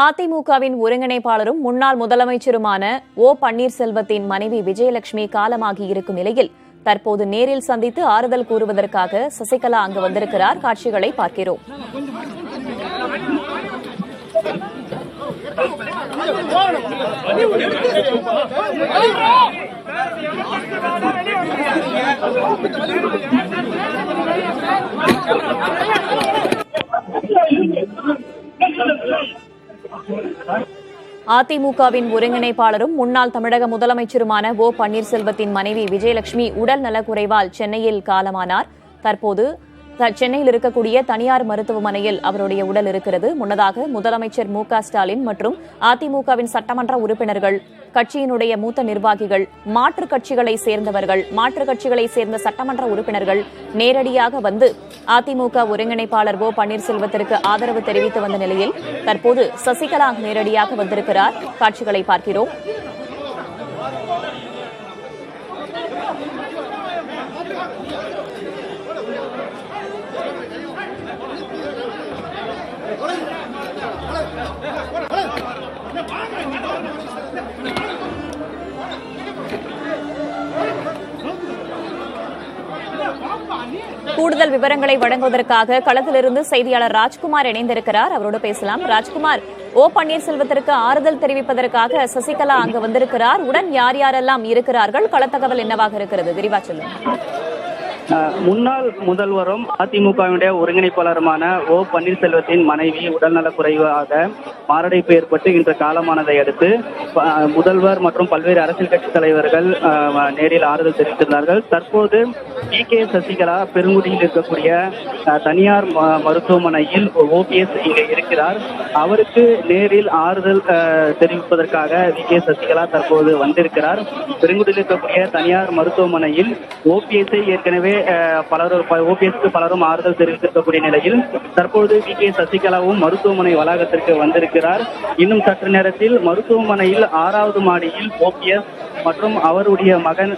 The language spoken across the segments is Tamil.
அதிமுகவின் ஒருங்கிணைப்பாளரும் முன்னாள் முதலமைச்சருமான ஓ பன்னீர்செல்வத்தின் மனைவி விஜயலட்சுமி காலமாகி இருக்கும் நிலையில் தற்போது நேரில் சந்தித்து ஆறுதல் கூறுவதற்காக சசிகலா அங்கு வந்திருக்கிறார். காட்சிகளை பார்க்கிறோம். அதிமுகவின் ஒருங்கிணைப்பாளரும் முன்னாள் தமிழக முதலமைச்சருமான ஓ பன்னீர்செல்வத்தின் மனைவி விஜயலட்சுமி உடல் நலக்குறைவால் சென்னையில் காலமானார். தற்போது சென்னையில் இருக்கக்கூடிய தனியார் மருத்துவமனையில் அவருடைய உடல் இருக்கிறது. முன்னதாக முதலமைச்சர் மு.க.ஸ்டாலின் மற்றும் அதிமுகவின் சட்டமன்ற உறுப்பினர்கள், கட்சியினுடைய மூத்த நிர்வாகிகள், மாற்றுக் கட்சிகளை சேர்ந்த சட்டமன்ற உறுப்பினர்கள் நேரடியாக வந்து அதிமுக ஒருங்கிணைப்பாளர் ஓ பன்னீர்செல்வத்திற்கு ஆதரவு தெரிவித்து வந்த நிலையில் தற்போது சசிகலா நேரடியாக வந்திருக்கிறார். காட்சிகளை பார்க்கிறோம். கூடுதல் விவரங்களை வழங்குவதற்காக களத்திலிருந்து செய்தியாளர் ராஜ்குமார் இணைந்திருக்கிறார். அவரோடு பேசலாம். ராஜ்குமார், ஓ பன்னீர்செல்வத்திற்கு ஆறுதல் தெரிவிப்பதற்காக சசிகலா அங்கு வந்திருக்கிறார். உடன் யார் யாரெல்லாம் இருக்கிறார்கள்? களத்தகவல் என்னவாக இருக்கிறது? விரிவா சொல்லுங்க. முன்னாள் முதல்வரும் அதிமுகவினுடைய ஒருங்கிணைப்பாளருமான ஓ பன்னீர்செல்வத்தின் மனைவி உடல்நலக் குறைவாக மாரடைப்பு ஏற்பட்டு இன்று காலமானதை அடுத்து முதல்வர் மற்றும் பல்வேறு அரசியல் கட்சி தலைவர்கள் நேரில் ஆறுதல் தெரிவித்திருந்தார்கள். தற்போது கே சசிகலா பெருங்குடியில் இருக்கக்கூடிய தனியார் மருத்துவமனையில் ஓபிஎஸ் இங்கே இருக்கிறார். அவருக்கு நேரில் ஆறுதல் தெரிவிப்பதற்காக கே சசிகலா தற்போது வந்திருக்கிறார். பெருங்குடியில் இருக்கக்கூடிய தனியார் மருத்துவமனையில் ஓபிஎஸ்ஐ ஏற்கனவே ஓபிஎஸ்க்கு பலரும் ஆறுதல் தெரிவித்திருக்கக்கூடிய நிலையில் தற்போது கே சசிகலாவும் மருத்துவமனை வளாகத்திற்கு வந்திருக்கிறார். இன்னும் சற்று நேரத்தில் மருத்துவமனையில் 6வது மாடியில் ஓபிஎஸ் மற்றும் அவருடைய மகன்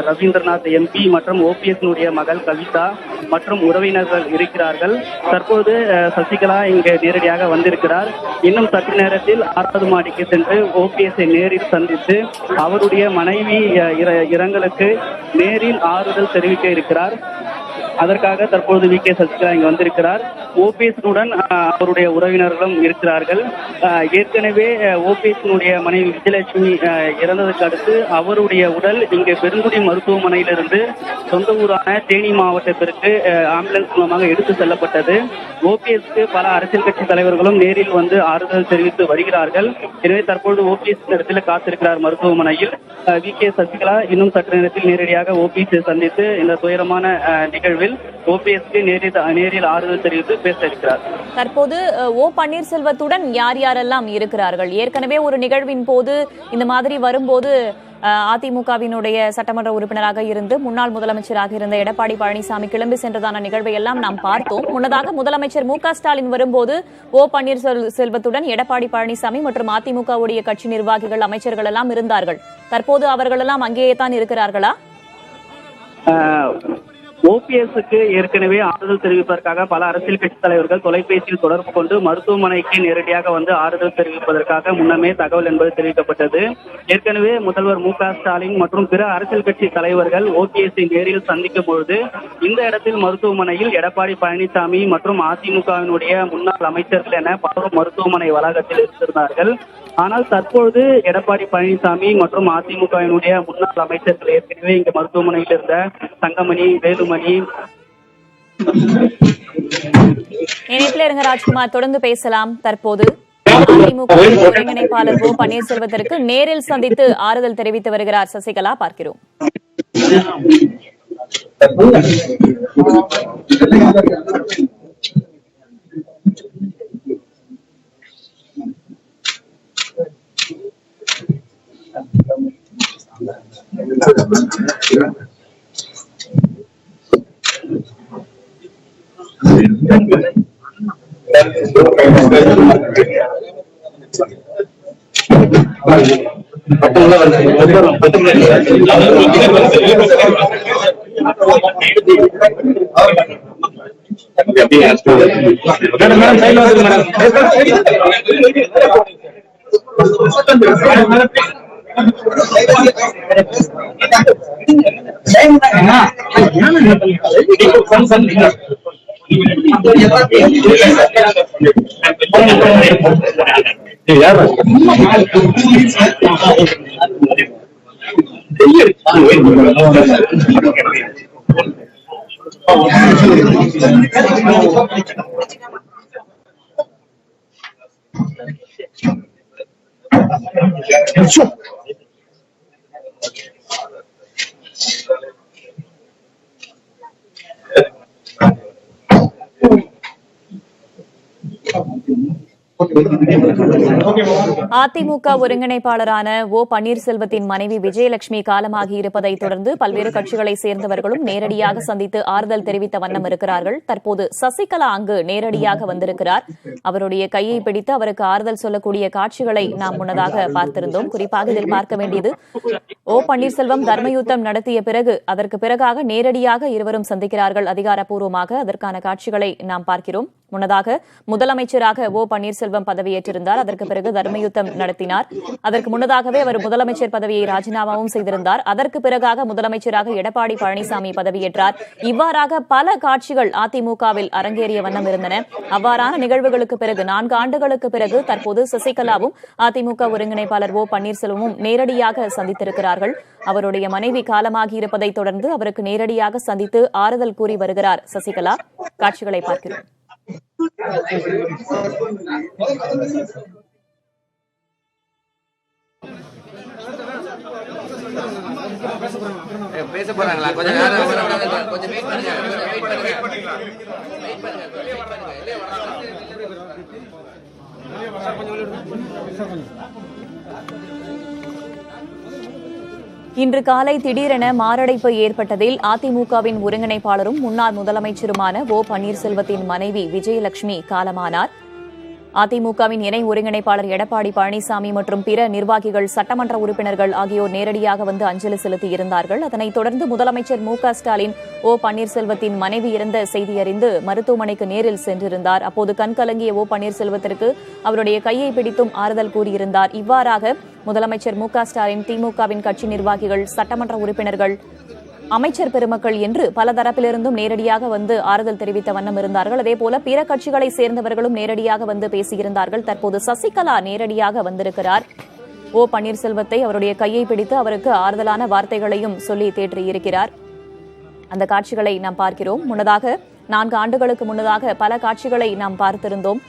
ரவீந்திரநாத் எம்பி மற்றும் ஓபிஎஸ் மகள் கவிதா மற்றும் உறவினர்கள் இருக்கிறார்கள். தற்போது சசிகலா இங்கு நேரடியாக வந்திருக்கிறார். இன்னும் சற்று நேரத்தில் 6வது மாடிக்கு சென்று ஓபிஎஸ்ஐ நேரில் சந்தித்து அவருடைய மனைவி இரங்கலுக்கு நேரில் ஆறுதல் தெரிவிக்க இருக்கிறார். அதற்காக தற்போது கே சசிகலா இங்கு வந்திருக்கிறார். ஓபிஎஸ்னுடன் அவருடைய உறவினர்களும் இருக்கிறார்கள். ஏற்கனவே ஓபிஎஸ்னுடைய மனைவி விஜயலட்சுமி இறந்ததற்கு அடுத்து அவருடைய உடல் இங்கு பெருங்குடி மருத்துவமனையிலிருந்து சொந்த ஊரான தேனி மாவட்டத்திற்கு ஆம்புலன்ஸ் மூலமாக எடுத்து செல்லப்பட்டது. ஓபிஎஸ்க்கு பல அரசியல் கட்சி தலைவர்களும் நேரில் வந்து ஆறுதல் தெரிவித்து வருகிறார்கள். எனவே தற்போது ஓபிஎஸ் இடத்தில் காத்திருக்கிறார் மருத்துவமனையில். கே சசிகலா இன்னும் சற்று நேரத்தில் நேரடியாக ஓபிஎஸ் சந்தித்து இந்த துயரமான நிகழ்வில் ஓபிஎஸ்க்கு நேரில் ஆறுதல் தெரிவித்து பேச இருக்கிறார். தற்போது ஓ பன்னீர்செல்வத்துடன் யார் யாரெல்லாம் இருக்கிறார்கள்? ஏற்கனவே ஒரு நிகழ்வின் போது இந்த மாதிரி வரும்போது அதிமுகவினுடைய சட்டமன்ற உறுப்பினராக இருந்து முன்னாள் முதலமைச்சராக இருந்த எடப்பாடி பழனிசாமி கிளம்பி சென்றதான நிகழ்வை எல்லாம் நாம் பார்த்தோம். முன்னதாக முதலமைச்சர் மு.க.ஸ்டாலின் வரும்போது ஓ பன்னீர்செல்வத்துடன் எடப்பாடி பழனிசாமி மற்றும் அதிமுகவுடைய கட்சி நிர்வாகிகள், அமைச்சர்கள் எல்லாம் இருந்தார்கள். தற்போது அவர்கள் எல்லாம் அங்கேயே தான் இருக்கிறார்களா? ஓபிஎஸ்க்கு ஏற்கனவே ஆறுதல் தெரிவிப்பதற்காக பல அரசியல் கட்சி தலைவர்கள் தொலைபேசியில் தொடர்பு கொண்டு மருத்துவமனைக்கு நேரடியாக வந்து ஆறுதல் தெரிவிப்பதற்காக முன்னமே தகவல் என்பது தெரிவிக்கப்பட்டது. ஏற்கனவே முதல்வர் மு.க.ஸ்டாலின் மற்றும் பிற அரசியல் கட்சி தலைவர்கள் ஓபிஎஸ்ஐ நேரில் சந்திக்கும் பொழுது இந்த இடத்தில் மருத்துவமனையில் எடப்பாடி பழனிசாமி மற்றும் அதிமுகவினுடைய முன்னாள் அமைச்சர்கள் என பலரும் மருத்துவமனை வளாகத்தில் இருந்திருந்தார்கள். ஆனால் தற்போது எடப்பாடி பழனிசாமி மற்றும் அதிமுகவினுடைய முன்னாள் அமைச்சர்கள் ஏற்கனவே இங்கு மருத்துவமனையில் இருந்த தங்கமணி, வேலுமணி இணைப்பில் இருங்க ராஜ்குமார், தொடர்ந்து பேசலாம். தற்போது அதிமுக ஒருங்கிணைப்பாளர் ஓ பன்னீர்செல்வத்திற்கு நேரில் சந்தித்து ஆறுதல் தெரிவித்து வருகிறார் சசிகலா. பார்க்கிறோம். मैडम साइड में அதிமுக ஒருங்கிணைப்பாளரான ஓ பன்னீர்செல்வத்தின் மனைவி விஜயலட்சுமி காலமாகி இருப்பதை தொடர்ந்து பல்வேறு கட்சிகளைச் சேர்ந்தவர்களும் நேரடியாக சந்தித்து ஆறுதல் தெரிவித்த வண்ணம் இருக்கிறார்கள். தற்போது சசிகலா அங்கு நேரடியாக வந்திருக்கிறார். அவருடைய கையை பிடித்து அவருக்கு ஆறுதல் சொல்லக்கூடிய காட்சிகளை நாம் முன்னதாக பார்த்திருந்தோம். குறிப்பாக இதில் பார்க்க வேண்டியது ஓ பன்னீர்செல்வம் தர்மயுத்தம் நடத்திய பிறகு அதற்கு பிறகாக நேரடியாக இருவரும் சந்திக்கிறார்கள் அதிகாரப்பூர்வமாக. அதற்கான காட்சிகளை நாம் பார்க்கிறோம். முன்னதாக முதலமைச்சராக ஓ பன்னீர்செல்வம் பதவியேற்றிருந்தார். அதற்கு பிறகு தர்மயுத்தம் நடத்தினார். அதற்கு முன்னதாகவே அவர் முதலமைச்சர் பதவியை ராஜினாமாவும் செய்திருந்தார். அதற்கு பிறகாக முதலமைச்சராக எடப்பாடி பழனிசாமி பதவியேற்றார். இவ்வாறாக பல காட்சிகள் அதிமுகவில் அரங்கேறிய வண்ணம் இருந்தன. அவ்வாறான நிகழ்வுகளுக்கு பிறகு 4 ஆண்டுகளுக்கு பிறகு தற்போது சசிகலாவும் அதிமுக ஒருங்கிணைப்பாளர் ஓ பன்னீர்செல்வமும் நேரடியாக சந்தித்திருக்கிறார்கள். அவருடைய மனைவி காலமாகி இருப்பதை தொடர்ந்து அவருக்கு நேரடியாக சந்தித்து ஆறுதல் கூறி வருகிறார் சசிகலா. காட்சிகளை பார்க்கிறோம். பேச போறாங்களா? கொஞ்சம் வெயிட் பண்ணுங்க. இன்று காலை திடீரென மாரடைப்பு ஏற்பட்டதில் அதிமுகவின் ஒருங்கிணைப்பாளரும் முன்னாள் முதலமைச்சருமான ஓ பன்னீர்செல்வத்தின் மனைவி விஜயலட்சுமி காலமானார். அதிமுகவின் இணை ஒருங்கிணைப்பாளர் எடப்பாடி பழனிசாமி மற்றும் பிற நிர்வாகிகள், சட்டமன்ற உறுப்பினர்கள் ஆகியோர் நேரடியாக வந்து அஞ்சலி செலுத்தியிருந்தார்கள். அதனைத் தொடர்ந்து முதலமைச்சர் மு.க.ஸ்டாலின் ஓ பன்னீர்செல்வத்தின் மனைவி இறந்த செய்தி அறிந்து மருத்துவமனைக்கு நேரில் சென்றிருந்தார். அப்போது கண்கலங்கிய ஓ பன்னீர்செல்வத்திற்கு அவருடைய கையை பிடித்தும் ஆறுதல் கூறியிருந்தார். இவ்வாறாக முதலமைச்சர் மு.க.ஸ்டாலின், திமுகவின் கட்சி நிர்வாகிகள், சட்டமன்ற உறுப்பினர்கள், அமைச்சர் பெருமக்கள் என்று பல தரப்பிலிருந்தும் நேரடியாக வந்து ஆறுதல் தெரிவித்த வண்ணம் இருந்தார்கள். அதேபோல பிற கட்சிகளை சேர்ந்தவர்களும் நேரடியாக வந்து பேசியிருந்தார்கள். தற்போது சசிகலா நேரடியாக வந்திருக்கிறார். ஓ பன்னீர்செல்வத்தை அவருடைய கையை பிடித்து அவருக்கு ஆறுதலான வார்த்தைகளையும் சொல்லி தேற்றியிருக்கிறார். அந்த காட்சிகளை நாம் பார்க்கிறோம். முன்னதாக 4 ஆண்டுகளுக்கு முன்னதாக பல காட்சிகளை நாம் பார்த்திருந்தோம்.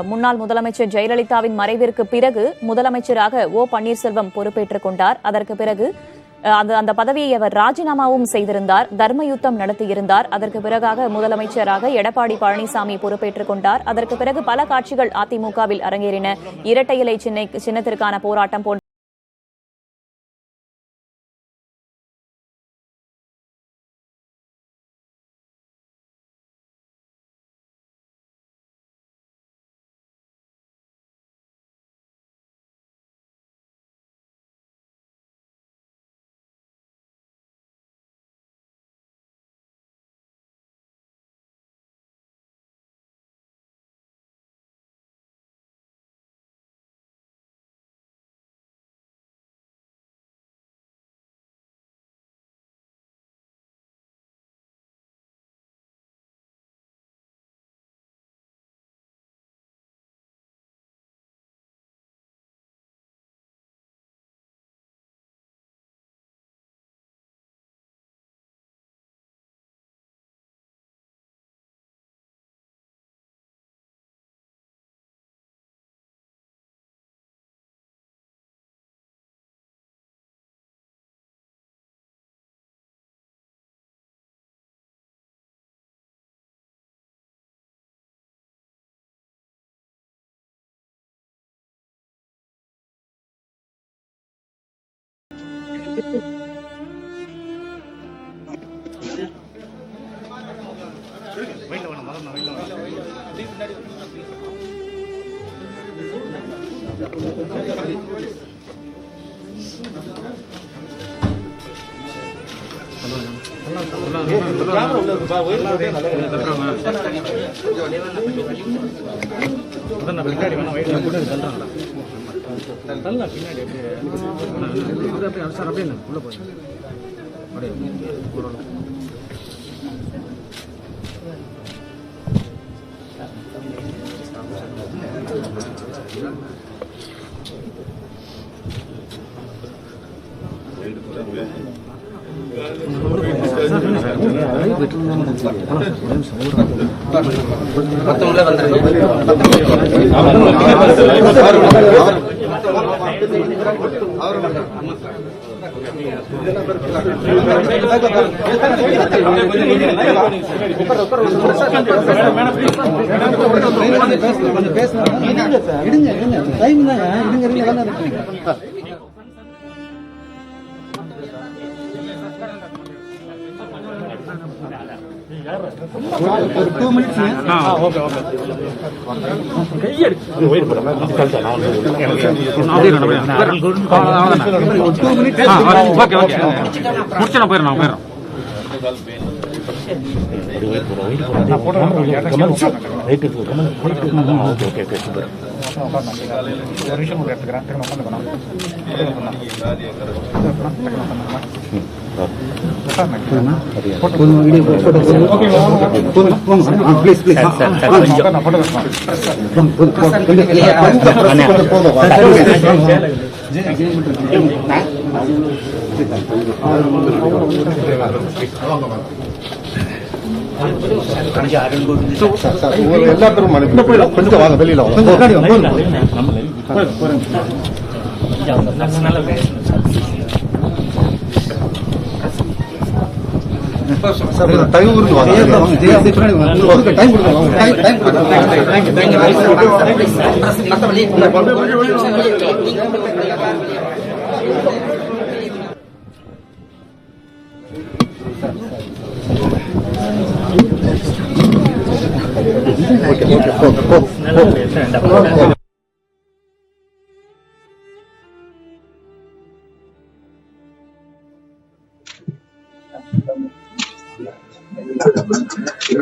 முன்னாள் முதலமைச்சர் ஜெயலலிதாவின் மறைவிற்கு பிறகு முதலமைச்சராக ஓ பன்னீர்செல்வம் பொறுப்பேற்றுக் கொண்டார். அதற்கு பிறகு அந்த பதவியை அவர் ராஜினாமாவும் செய்திருந்தார். தர்மயுத்தம் நடத்தியிருந்தார். அதற்கு பிறகாக முதலமைச்சராக எடப்பாடி பழனிசாமி பொறுப்பேற்றுக் கொண்டார். அதற்கு பிறகு பல காட்சிகள் அதிமுகவில் அரங்கேறின. இரட்டை இலை சின்னத்திற்கான போராட்டம் போன்ற ஒரு 2 minutes. Okay okay. வெயிட் பண்ணுங்க. அப்படியே நான் ஒரு 2 minutes. Okay okay. முடிச்சு நான் போயிரேன் போயிரேன். நான் போட்டோ ரைட் இருக்கு. Okay okay okay super. ஒரு நிமிஷம் எடுத்துக்கிறேன். திரும்ப உட்காந்துக்கணும். எல்லாத்துக்கும் கொஞ்சம் வாங்க வெளியில டைம்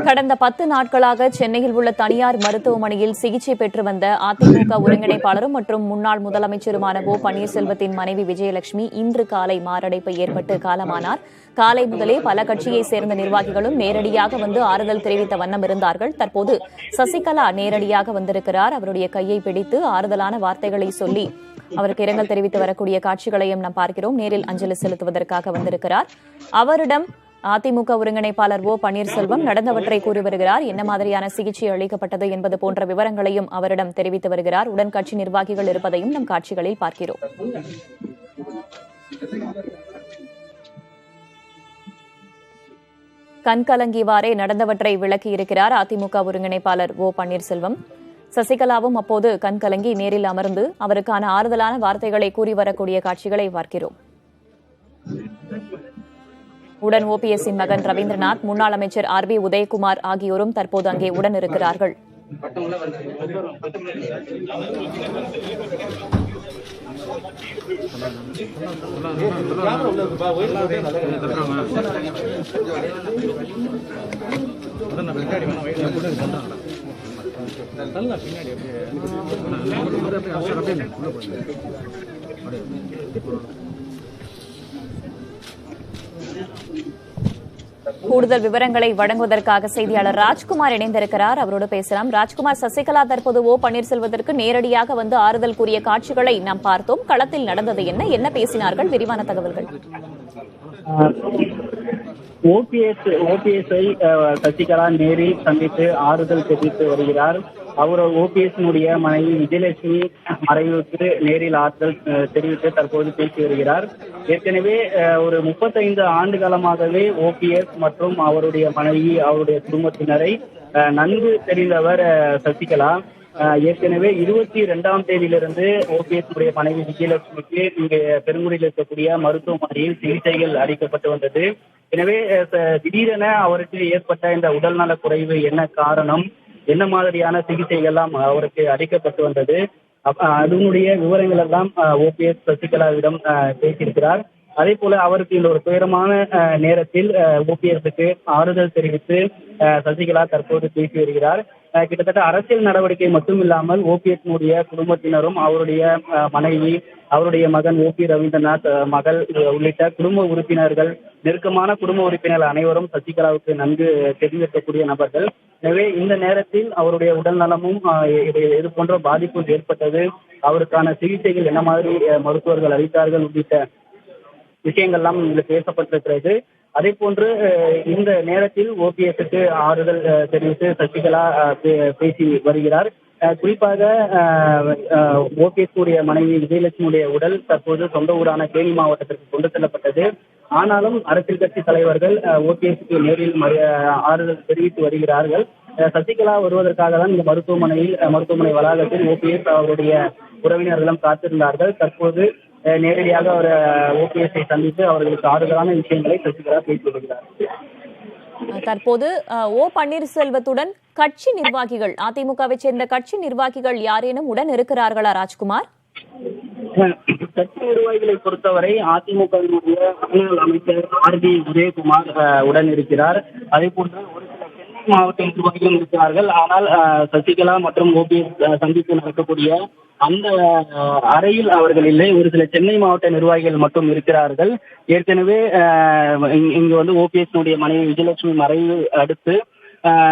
கடந்த 10 நாட்களாக சென்னையில் உள்ள தனியார் மருத்துவமனையில் சிகிச்சை பெற்று வந்த அதிமுக ஒருங்கிணைப்பாளரும் மற்றும் முன்னாள் முதலமைச்சருமான ஓ பன்னீர்செல்வத்தின் மனைவி விஜயலட்சுமி இன்று காலை மாரடைப்பு ஏற்பட்டு காலமானார். காலை முதலே பல கட்சியைச் சேர்ந்த நிர்வாகிகளும் நேரடியாக வந்து ஆறுதல் தெரிவித்த வண்ணம் இருந்தார்கள். தற்போது சசிகலா நேரடியாக வந்திருக்கிறார். அவருடைய கையை பிடித்து ஆறுதலான வார்த்தைகளை சொல்லி அவருக்கு இரங்கல் தெரிவித்து வரக்கூடிய காட்சிகளையும் நாம் பார்க்கிறோம். நேரில் அஞ்சலி செலுத்துவதற்காக வந்திருக்கிறார். அவரிடம் அதிமுக ஒருங்கிணைப்பாளர் ஓ பன்னீர்செல்வம் நடந்தவற்றை கூறி வருகிறார். என்ன மாதிரியான சிகிச்சை அளிக்கப்பட்டது என்பது போன்ற விவரங்களையும் அவரிடம் தெரிவித்து வருகிறார். உடன் கட்சி நிர்வாகிகள் இருப்பதையும் நம் காட்சிகளில் பார்க்கிறோம். கண்கலங்கிவாறே நடந்தவற்றை விளக்கியிருக்கிறார் அதிமுக ஒருங்கிணைப்பாளர் ஓ பன்னீர்செல்வம். சசிகலாவும் அப்போது கண்கலங்கி நேரில் அமர்ந்து அவருக்கான ஆறுதலான வார்த்தைகளை கூறி வரக்கூடிய காட்சிகளை பார்க்கிறோம். உடன் ஓபிஎஸ்ஸின் மகன் ரவீந்திரநாத், முன்னாள் அமைச்சர் ஆர் பி உதயகுமார் ஆகியோரும் தற்போது அங்கே உடன் இருக்கிறார்கள். கூடுதல் விவரங்களை வழங்குவதற்காக செய்தியாளர் ராஜ்குமார் இணைந்திருக்கிறார். அவரோடு பேசலாம். ராஜ்குமார், சசிகலா தற்போது ஓ பன்னீர்செல்வத்திற்கு நேரடியாக வந்து ஆறுதல் கூறிய காட்சிகளை நாம் பார்த்தோம். களத்தில் நடந்தது என்ன பேசினார்கள்? விரிவான தகவல்கள். ஓபிஎஸ்ஐ சசிகலா நேரில் சந்தித்து ஆறுதல் தெரிவித்து வருகிறார். அவர் ஓபிஎஸ்னுடைய மனைவி விஜயலட்சுமி மறைவுக்கு நேரில் ஆறுதல் தெரிவித்து தற்போது பேசி வருகிறார். ஏற்கனவே ஒரு 35 ஆண்டு காலமாகவே ஓபிஎஸ் மற்றும் அவருடைய மனைவி, அவருடைய குடும்பத்தினரை நன்கு தெரிந்தவர் சசிகலா. ஏற்கனவே 22ஆம் தேதியிலிருந்து ஓபிஎஸ் உடைய மனைவி விஜயலட்சுமிக்கு இங்கே பெருங்குடியில் இருக்கக்கூடிய மருத்துவமனையில் சிகிச்சைகள் அளிக்கப்பட்டு வந்தது. எனவே திடீரென அவருக்கு ஏற்பட்ட இந்த உடல்நல குறைவு என்ன காரணம், என்ன மாதிரியான சிகிச்சைகள்லாம் அவருக்கு அளிக்கப்பட்டு வந்தது, அதனுடைய விவரங்கள் எல்லாம் ஓபிஎஸ் சசிகலாவிடம் பேசியிருக்கிறார். அதே போல அவருக்கு இந்த ஒரு துயரமான நேரத்தில் ஓபிஎஸ்க்கு ஆறுதல் தெரிவித்து சசிகலா தற்போது பேசி வருகிறார். கிட்டத்தட்ட அரசியல் நடவடிக்கை மட்டும் இல்லாமல் ஓபிஎஸ்னுடைய குடும்பத்தினரும் அவருடைய மனைவி, அவருடைய மகன் ஓபி ரவீந்திரநாத் மகள் உள்ளிட்ட குடும்ப உறுப்பினர்கள், நெருக்கமான குடும்ப உறுப்பினர்கள் அனைவரும் சசிகலாவுக்கு நன்கு தெரிவிக்கக்கூடிய நபர்கள். எனவே இந்த நேரத்தில் அவருடைய உடல் நலமும் இது போன்ற பாதிப்பு ஏற்பட்டது, அவருக்கான சிகிச்சைகள் என்ன மாதிரி மருத்துவர்கள் அளித்தார்கள் உள்ளிட்ட விஷயங்கள்லாம் இதில் பேசப்பட்டிருக்கிறது. அதே போன்று இந்த நேரத்தில் ஓபிஎஸ்க்கு ஆறுதல் தெரிவித்து சசிகலா பேசி வருகிறார். குறிப்பாக ஓபிஎஸ் உடைய மனைவி விஜயலட்சுமியுடைய உடல் தற்போது சொந்த ஊரான தேனி மாவட்டத்திற்கு கொண்டு செல்லப்பட்டது. ஆனாலும் அரசியல் கட்சி தலைவர்கள் ஓபிஎஸ்க்கு நேரில் ஆறுதல் தெரிவித்து வருகிறார்கள். சசிகலா வருவதற்காக தான் இந்த மருத்துவமனை வளாகத்தில் ஓபிஎஸ் அவருடைய உறவினர்களும் காத்திருந்தார்கள். தற்போது நேரடியாக அவர் ஓபிஎஸ்ஐ சந்தித்து அவர்களுக்கு ஆறுதலான விஷயங்களை சசிகலா பேசி வருகிறார். தற்போது ஓ பன்னீர்செல்வத்துடன் கட்சி நிர்வாகிகள், அதிமுகவை சேர்ந்த கட்சி நிர்வாகிகள் யாரேனும் உடன் இருக்கிறார்களா ராஜ்குமார்? கட்சி நிர்வாகிகளை பொறுத்தவரை அதிமுகவினுடைய முன்னாள் அமைச்சர் ஆர்.பி. உதயகுமார் உடன் இருக்கிறார். அதே போன்று ஒரு சில சென்னை மாவட்ட நிர்வாகிகள் இருக்கிறார்கள். ஆனால் சசிகலா மற்றும் ஓபிஎஸ் சந்திப்பு நடக்கக்கூடிய அந்த அறையில் அவர்கள் இல்லை. ஒரு சில சென்னை மாவட்ட நிர்வாகிகள் மட்டும் இருக்கிறார்கள். ஏற்கனவே இங்கு வந்து ஓபிஎஸ் மனைவி விஜயலட்சுமி மறைவு அடுத்து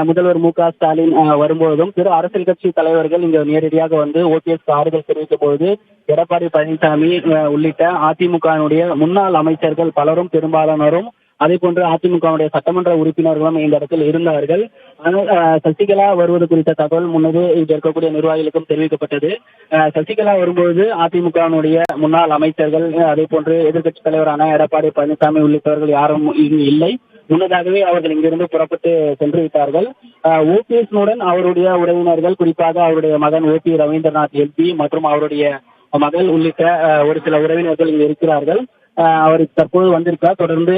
முதல்வர் மு.க. ஸ்டாலின் வரும்போதும் பிற அரசியல் கட்சி தலைவர்கள் இங்கு நேரடியாக வந்து ஓபிஎஸ் ஆறுதல் தெரிவித்த பொழுது எடப்பாடி பழனிசாமி உள்ளிட்ட அதிமுகவினுடைய முன்னாள் அமைச்சர்கள் பலரும் பெரும்பாலானோரும் அதே போன்று அதிமுகவுடைய சட்டமன்ற உறுப்பினர்களும் இந்த இடத்தில் இருந்தார்கள். ஆனால் சசிகலா வருவது குறித்த தகவல் முன்னது இங்கு இருக்கக்கூடிய நிர்வாகிகளுக்கும் தெரிவிக்கப்பட்டது. சசிகலா வரும்போது அதிமுகவினுடைய முன்னாள் அமைச்சர்கள் அதே போன்று எதிர்க்கட்சி தலைவரான எடப்பாடி பழனிசாமி உள்ளிட்டவர்கள் யாரும் இங்கு இல்லை. முன்னதாகவே அவர்கள் இங்கிருந்து புறப்பட்டு சென்று விட்டார்கள். ஓபிஎஸ்னுடன் அவருடைய உறவினர்கள், குறிப்பாக அவருடைய மகன் ஓபி ரவீந்திரநாத் எம்பி மற்றும் அவருடைய மகள் உள்ளிட்ட ஒரு சில உறவினர்கள் இங்கு இருக்கிறார்கள். அவர் தற்போது வந்திருக்கார். தொடர்ந்து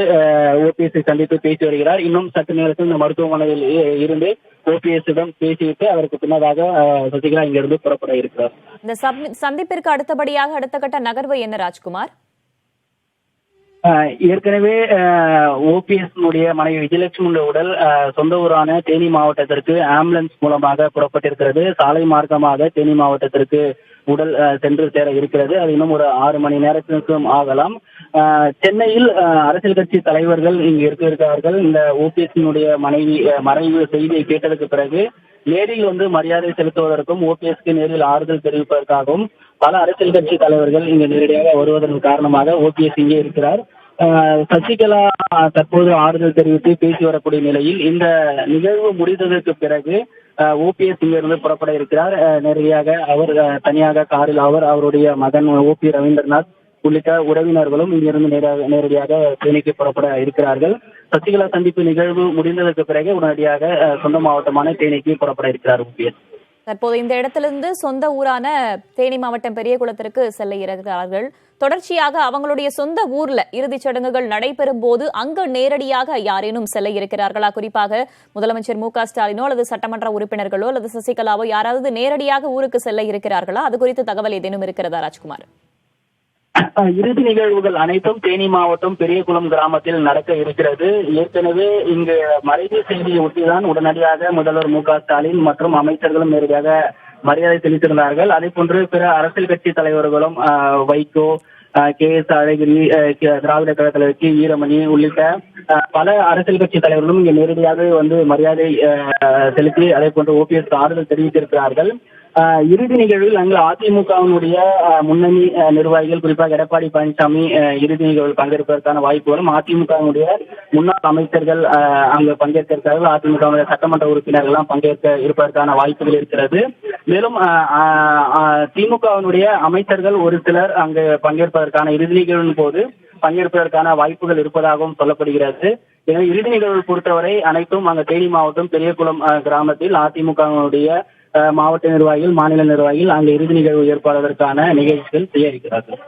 ஓபிஎஸ்ஐ சந்தித்து பேசி வருகிறார். இன்னும் சற்று நேரத்தில் இந்த மருத்துவமனையில் இருந்து ஓபிஎஸ்ஸிடம் பேசிவிட்டு அவருக்கு பின்னதாக சசிகலா இங்கிருந்து புறப்பட இருக்கிறார். இந்த சந்திப்பிற்கு அடுத்தபடியாக அடுத்த கட்ட நகர்வு என்ன ராஜ்குமார்? ஏற்கனவே ஓபிஎஸ் மனைவி விஜயலட்சுமி உடல் சொந்த ஊரான தேனி மாவட்டத்திற்கு ஆம்புலன்ஸ் மூலமாக புறப்பட்டிருக்கிறது. சாலை மார்க்கமாக தேனி மாவட்டத்திற்கு உடல் சென்று சேர இருக்கிறது. அது இன்னும் ஒரு 6 மணி நேரத்திற்கும் ஆகலாம். சென்னையில் அரசியல் கட்சி தலைவர்கள் இங்கு இருக்கிறார்கள். இந்த ஓபிஎஸ் மறைவு செய்தியை கேட்டதற்கு பிறகு நேரில் வந்து மரியாதை செலுத்துவதற்கும் ஓபிஎஸ்க்கு நேரில் ஆறுதல் தெரிவிப்பதற்காகவும் பல அரசியல் கட்சி தலைவர்கள் இங்கு நேரடியாக வருவதன் காரணமாக ஓபிஎஸ் இங்கே இருக்கிறார். சசிகலா தற்போது ஆறுதல் தெரிவித்து பேசி வரக்கூடிய நிலையில் இந்த நிகழ்வு முடிந்ததற்கு பிறகு ஓபிஎஸ் இங்கிருந்து புறப்பட இருக்கிறார். நேரடியாக அவர் தனியாக காரில் அவருடைய மகன் ஓபி ரவீந்திரநாத் உள்ளிட்ட உறவினர்களும் இங்கிருந்து நேரடியாக தேனிக்கு புறப்பட இருக்கிறார்கள். சசிகலா சந்திப்பு நிகழ்வு முடிந்ததற்கு பிறகு உடனடியாக சொந்த மாவட்டமான தேனிக்கு புறப்பட இருக்கிறார் ஓபிஎஸ். தற்போது இந்த இடத்திலிருந்து சொந்த ஊரான தேனி மாவட்டம் பெரியகுளத்திற்கு செல்ல இருக்கிறார்கள். தொடர்ச்சியாக அவங்களுடைய சொந்த ஊர்ல இறுதிச் சடங்குகள் நடைபெறும் போது அங்கு நேரடியாக யாரேனும் செல்ல இருக்கிறார்களா? குறிப்பாக முதலமைச்சர் மு.க. ஸ்டாலினோ அல்லது சட்டமன்ற உறுப்பினர்களோ அல்லது சசிகலாவோ யாராவது நேரடியாக ஊருக்கு செல்ல இருக்கிறார்களா? அது குறித்து தகவல் ஏதேனும் இருக்கிறதா ராஜ்குமார்? இறுதி நிகழ்வுகள் அனைத்தும் தேனி மாவட்டம் பெரியகுளம் கிராமத்தில் நடக்க இருக்கிறது. ஏற்கனவே இங்கு மறைவு செய்தியை ஒட்டிதான் உடனடியாக முதல்வர் மு.க. ஸ்டாலின் மற்றும் அமைச்சர்களும் நேரடியாக மரியாதை செலுத்தியிருந்தார்கள். அதே போன்று பிற அரசியல் கட்சி தலைவர்களும் வைகோ, கே.எஸ். அழகிரி, திராவிட கழக தலைவர் கி. வீரமணி உள்ளிட்ட பல அரசியல் கட்சி தலைவர்களும் இங்கு நேரடியாக வந்து மரியாதை செலுத்தி அதே போன்று ஓபிஎஸ் ஆறுதல் தெரிவித்திருக்கிறார்கள். இறுதி நிகழ்வில் அங்கு அதிமுகவினுடைய முன்னணி நிர்வாகிகள், குறிப்பாக எடப்பாடி பழனிசாமி இறுதி நிகழ்வில் பங்கேற்பதற்கான வாய்ப்புகளும், அதிமுகவினுடைய முன்னாள் அமைச்சர்கள் அங்கு பங்கேற்க இருக்கிறார்கள். அதிமுக சட்டமன்ற உறுப்பினர்கள் எல்லாம் பங்கேற்க இருப்பதற்கான வாய்ப்புகள் இருக்கிறது. மேலும் திமுகவினுடைய அமைச்சர்கள் ஒரு சிலர் அங்கு பங்கேற்பதற்கான இறுதி நிகழ்வின் போது பங்கேற்பதற்கான வாய்ப்புகள் இருப்பதாகவும் சொல்லப்படுகிறது. எனவே இறுதி நிகழ்வு பொறுத்தவரை அனைத்தும் அங்கு தேனி மாவட்டம் பெரியகுளம் கிராமத்தில் அதிமுகவினுடைய மாவட்ட நிர்வாகிகள், மாநில நிர்வாகிகள் அங்கு இறுதி நிகழ்வு ஏற்பாடுவதற்கான நிகழ்ச்சிகள் செய்ய இருக்கிறார்கள்.